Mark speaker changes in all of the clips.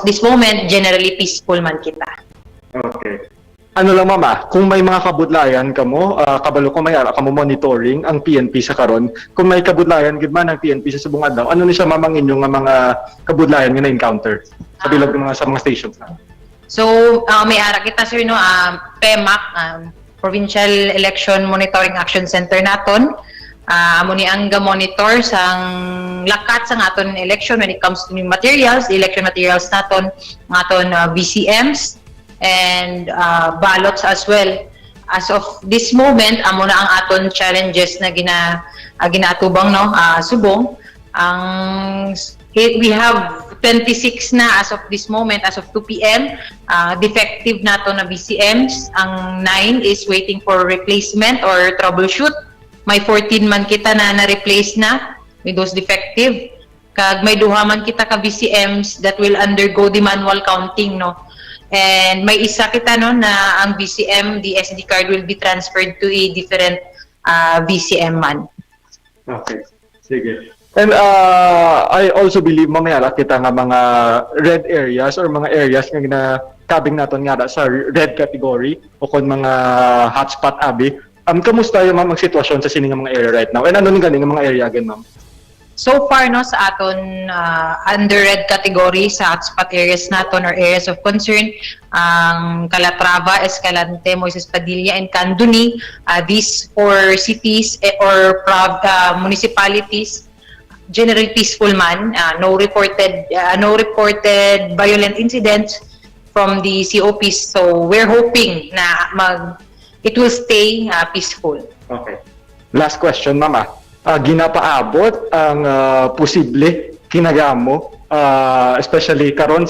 Speaker 1: this moment, generally peaceful man kita.
Speaker 2: Okay. Ano lang mama, kung may mga kabudlayan kamo, kabalo ko may ara kamo monitoring ang PNP sa karon, kung may kabudlayan gid man ang PNP sa subong adlaw, ano ni siya mamang inyo nga mga kabudlayan nga na-encounter sa bilog ng mga sa mga stations na?
Speaker 1: So, may ara kita sir no, PEMAC, Provincial Election Monitoring Action Center naton. Amo ni ang monitor sang lakat sang aton election when it comes to new materials, election materials naton, aton VCMs and ballots as well. As of this moment, amo na ang aton challenges na ginatubang no, subong. We have 26 na as of this moment, as of 2 p.m. Defective nato na BCMs. Ang 9 is waiting for replacement or troubleshoot. May 14 man kita na na-replace na with those defective. Kag may duha man kita ka BCMs that will undergo the manual counting, no. And may isa kita no na ang BCM, the SD card will be transferred to a different BCM man.
Speaker 2: Okay. Sige. And I also believe mamaya kita nga mga red areas or mga areas nga ginakabing naton nga sa red category o kon mga hotspot abi. Kamusta yung mga sitwasyon sa sining mga area right now? And ano nga mga area again, ma'am?
Speaker 1: So far no sa aton under red category sa hotspot areas naton or areas of concern, ang Calatrava, Escalante, Moises Padilla and Canduni, these 4 cities or municipalities, generally peaceful man, no reported violent incidents from the COPs. So we're hoping na it will stay peaceful.
Speaker 2: Okay. Last question, mama. Ginapaabot ang posible kinagamo, especially karon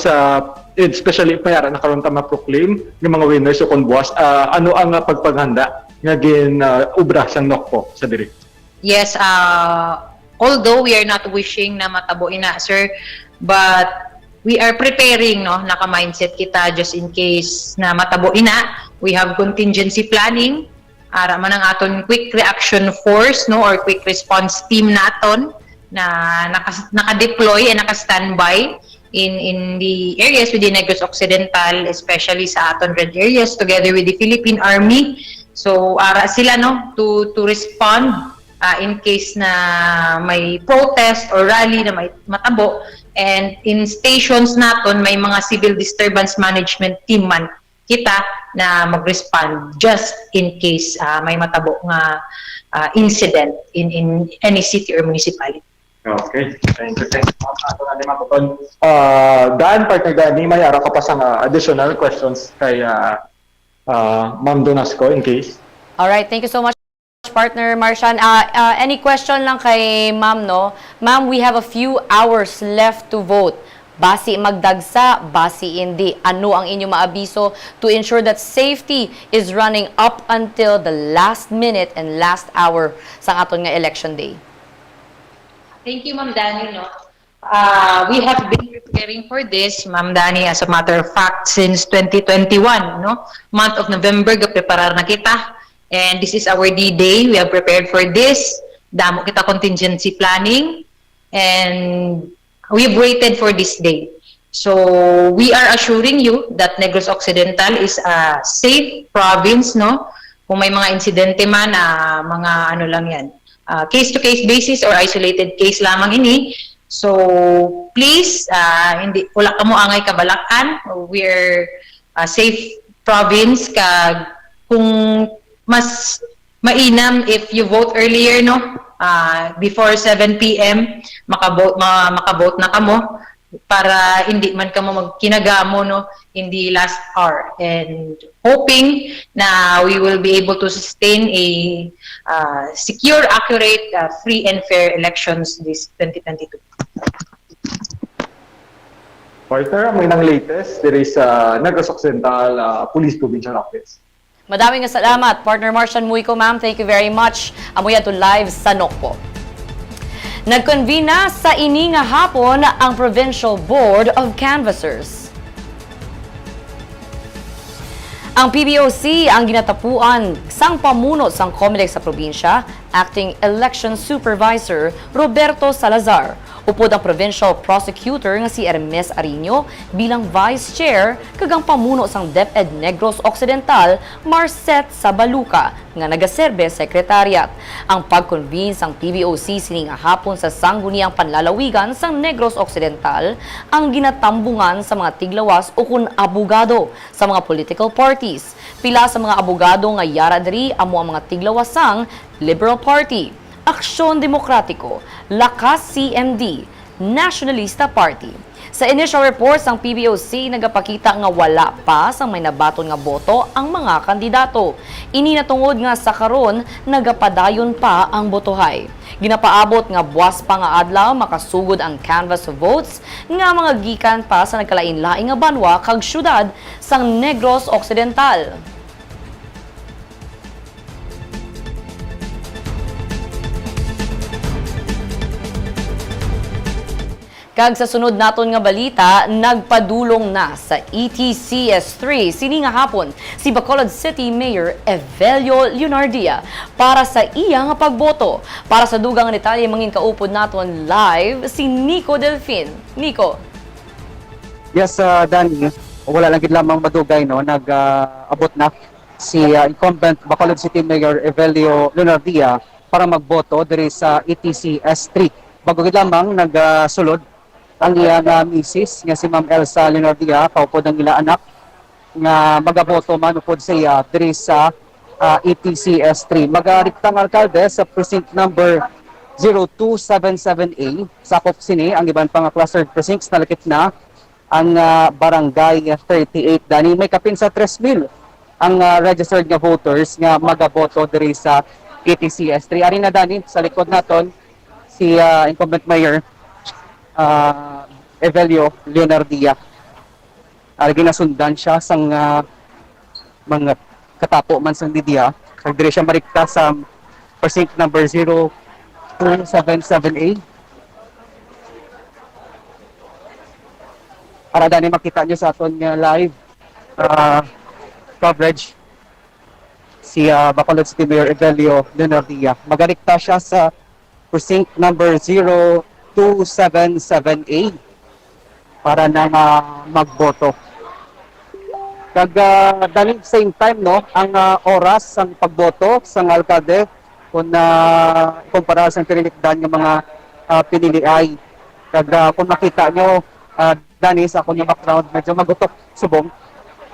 Speaker 2: especially mayara na karon ta ma-proclaim ng mga winners o konbuas, ano ang pagpaghanda nga ubra sang NOCPO sa diri?
Speaker 1: Yes, although we are not wishing na matabo ina sir, but we are preparing no, naka-mindset kita just in case na matabo ina. We have contingency planning. Ara man ang aton quick reaction force no or quick response team naton na naka-deploy and naka-standby in the areas within Negros Occidental, especially sa aton red areas together with the Philippine Army. So ara sila no to respond in case na may protest or rally na may matabo, and in stations naton may mga civil disturbance management team man kita na mag-respond just in case may matabo nga incident in any city or municipality.
Speaker 2: Okay. Thank you. Dan, partner Danny, may ara ka pa sa additional questions kay Ma'am Donasco in case.
Speaker 3: All right, thank you so much, partner Marshan. Any question lang kay Ma'am, no? Ma'am, we have a few hours left to vote. Basi magdagsa, basi hindi. Ano ang inyong maabiso to ensure that safety is running up until the last minute and last hour sa aton nga election day?
Speaker 1: Thank you, Ma'am Dani. No? We have been preparing for this, Ma'am Dani, as a matter of fact, since 2021. No? Month of November, gapreparar na kita. And this is our D-Day. We have prepared for this. Damo kita contingency planning. And we've waited for this day. So we are assuring you that Negros Occidental is a safe province, no? Kung may mga insidente man, mga ano lang yan, case-to-case basis or isolated case lamang ini. So please, hindi wala ka mo angay kabalakan. We're a safe province. Kung mas mainam if you vote earlier, no? Before 7 p.m. makavote na kamo para hindi man kamo magkinagamo no in the last hour, and hoping na we will be able to sustain a secure, accurate, free and fair elections this 2022.
Speaker 2: Partner, may nang latest there is Negros Occidental Police Provincial Office.
Speaker 3: Madaming salamat, partner Marshan Muico, ma'am. Thank you very much. Amuya to live sa NOCPO. Nagconvene na sa ini nga hapon ang Provincial Board of Canvassers. Ang PBOC ang ginatapuan sang pamuno sang COMELEC sa probinsya, Acting Election Supervisor Roberto Salazar, Upod ang provincial prosecutor nga si Hermes Arino bilang vice chair kagang pamuno sang DepEd Negros Occidental Marcet Sabaluca nga nagaserbe sekretariat. Ang pag-convene sang PBOC sining hapon sa sangguniang panlalawigan sang Negros Occidental ang ginatambungan sa mga tiglawas o kun abogado sa mga political parties. Pila sa mga abogado nga yara diri amo ang mga tiglawasang Liberal Party, Aksyon Demokratiko, Lakas CMD, Nationalista Party. Sa initial reports ng PBOC, nagapakita nga wala pa sa may nabaton nga boto ang mga kandidato. Ini natungod nga sa karon nagapadayon pa ang botohay. Ginapaabot nga buwas pa nga adlaw makasugod ang canvas of votes nga mga gikan pa sa nagkalain-laing nga banwa kag syudad sang Negros Occidental. Kag sa sunod naton nga balita, nagpadulong na sa ETCS3 sini nga hapon si Bacolod City Mayor Evelio Leonardia para sa iya nga pagboto. Para sa dugang detalye mangin kaupod naton live si Nico Delfin. Nico.
Speaker 4: Yes, Danny, wala lang gid lamang madugay no, nag-abot na si incumbent Bacolod City Mayor Evelio Leonardia para magboto diri sa ETCS3. Bago gid lamang nagsulod ang iyang misis nga si Ma'am Elsa Leonardia, kaupod ang ila anak nga magaboto man upod sa iya diri sa ETCS3. Magariktang alkalde sa precinct number 0277A, sakop sini ang iban pang clustered precincts na lakip na ang barangay 38. Dani may kapin sa 3,000 ang registered nga voters nga magaboto diri sa ETCS3. Ari na Dani sa likod naton si incumbent mayor Evelio Leonardia. Ginasundan siya sang mga katapo man sang Lydia. So, dire siya marikta sa precinct number 0277A. Para dani makita nyo sa aton nga live coverage si Bacolod City Mayor Evelio Leonardia. Magarikta siya sa precinct number 0277A para na magboto. Kag dali same time no ang oras sang pagboto sang alkalde kung kumpara sa pinilikdan ng mga piniliay. Kag kung makita nyo dani sa akong background medyo magutok subong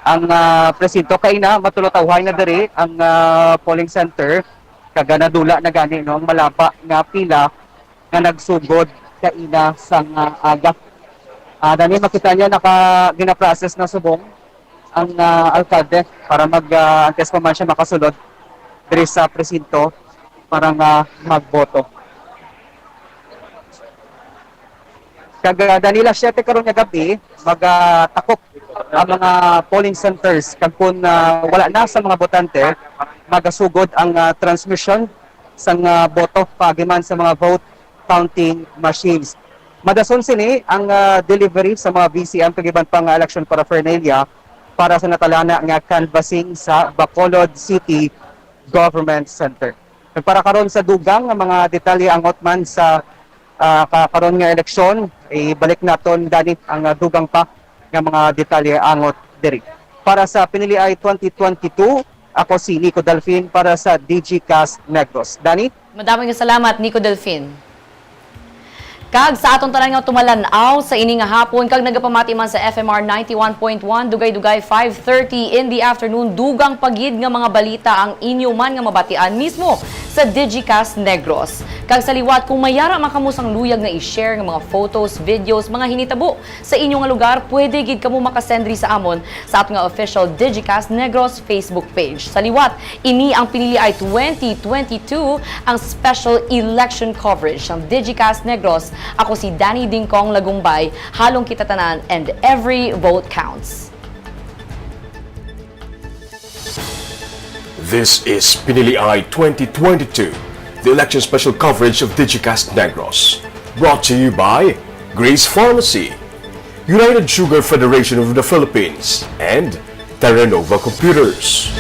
Speaker 4: ang presinto kay na matulotawhay na diri ang polling center kag nadula na gani no ang malapa nga pila nga nagsugod kaina sang aga. Dani makita niyo gina-process na subong ang alkalde para antes pa man siya makasulod diri sa presinto para magboto. Kag Danila 7 karon nga gabi magtakop ang mga polling centers kag kun wala na sa mga botante magasugod ang transmission sang boto pagiman sa mga vote counting machines. Madason sini ang delivery sa mga VCM kag iban pang election paraphernalia para sa natalana nga canvassing sa Bacolod City Government Center. Para karon sa dugang nga mga detalye angot man sa karon nga eleksyon, ibalik naton dani ang dugang pa nga mga detalye angot diri. Para sa Pinili ay 2022, ako si Nico Delfin para sa DGCast Negros. Dani?
Speaker 3: Madaming salamat, Nico Delfin. Kag sa atong tanan nga tumalanaw sa ini nga hapon kag nagapamati man sa FMR 91.1 dugay-dugay 5:30 in the afternoon dugang pagid nga mga balita ang inyo man nga mabatian mismo sa Digicast Negros. Kag sa liwat kung mayara makamusang luyag nga i-share nga mga photos, videos, mga hinitabo sa inyong nga lugar, pwede gid kamo makasendri sa amon sa ato nga official Digicast Negros Facebook page. Sa liwat, ini ang pinili ay 2022 ang special election coverage ng Digicast Negros. Ako si Danny Dingkong Lagumbay, halong kita tanan and every vote counts.
Speaker 5: This is Pinili Ay 2022, the election special coverage of Digicast Negros. Brought to you by Grace Pharmacy, United Sugar Federation of the Philippines, and Terranova Computers.